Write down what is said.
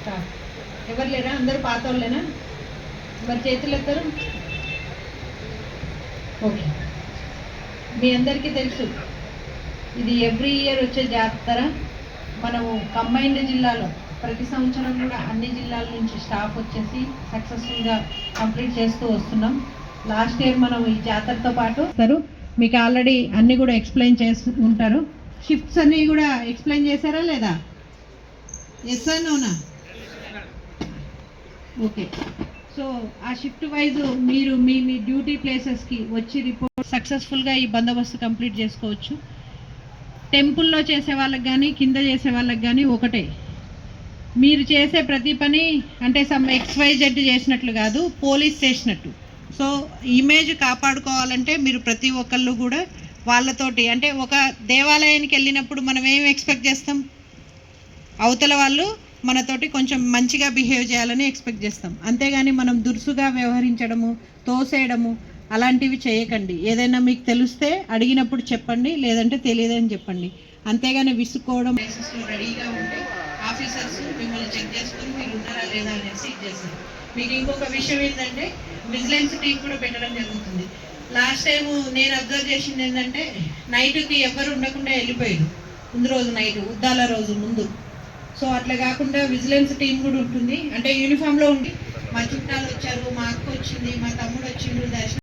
Staff ఎవరు లేరా? అందరూ పాత వాళ్ళేనా? మరి చేతులు ఎత్తారు. ఓకే, మీ అందరికీ తెలుసు ఇది ఎవ్రీ ఇయర్ వచ్చే జాతర. మనము కంబైన్డ్ జిల్లాలో ప్రతి సంవత్సరం కూడా అన్ని జిల్లాల నుంచి స్టాఫ్ వచ్చేసి సక్సెస్ఫుల్గా కంప్లీట్ చేస్తూ వస్తున్నాం. లాస్ట్ ఇయర్ మనం ఈ జాతరతో పాటు మీకు ఆల్రెడీ అన్నీ కూడా ఎక్స్ప్లెయిన్ చేస్తూ ఉంటారు. షిఫ్ట్స్ అన్నీ కూడా ఎక్స్ప్లెయిన్ చేశారా లేదా? ఎస్ సార్, నోనా? ఓకే, సో ఆ షిఫ్ట్ వైజ్ మీరు మీ మీ డ్యూటీ ప్లేసెస్కి వచ్చి రిపోర్ట్ సక్సెస్ఫుల్గా ఈ బందోబస్తు కంప్లీట్ చేసుకోవచ్చు. టెంపుల్లో చేసే వాళ్ళకి కానీ కింద చేసే వాళ్ళకి కానీ ఒకటే, మీరు చేసే ప్రతి పని అంటే సమ్ XYZ చేసినట్లు కాదు, పోలీస్ చేసినట్టు. సో ఇమేజ్ కాపాడుకోవాలంటే మీరు ప్రతి ఒక్కళ్ళు కూడా వాళ్ళతోటి, అంటే ఒక దేవాలయానికి వెళ్ళినప్పుడు మనం ఏం ఎక్స్పెక్ట్ చేస్తాం? అవతల వాళ్ళు మనతోటి కొంచెం మంచిగా బిహేవ్ చేయాలని ఎక్స్పెక్ట్ చేస్తాం. అంతేగాని మనం దురుసుగా వ్యవహరించడము, తోసేయడము అలాంటివి చేయకండి. ఏదైనా మీకు తెలిస్తే అడిగినప్పుడు చెప్పండి, లేదంటే తెలియదని చెప్పండి. అంతేగాని విసుక్కోవడం. రెడీగా ఉంటే ఆఫీసర్స్ మిమ్మల్ని చెక్ చేసుకొని మీరు ఉన్నారా లేదా అనేసి ఇచ్చేస్తారు. మీకు ఇంకొక విషయం ఏంటంటే విజిలెన్స్ టీం కూడా పెట్టడం జరుగుతుంది. లాస్ట్ టైం నేను అబ్జర్వ్ చేసింది ఏంటంటే నైట్కి ఎవరు ఉండకుండా వెళ్ళిపోయారు. ముందు రోజు నైట్ ఉద్దాల రోజు ముందు. సో అట్లా కాకుండా విజిలెన్స్ టీం కూడా ఉంటుంది. అంటే యూనిఫామ్లో ఉండి మా చుట్టాలు వచ్చారు, మా అక్క వచ్చింది, మా తమ్ముడు వచ్చిండు, దర్శనం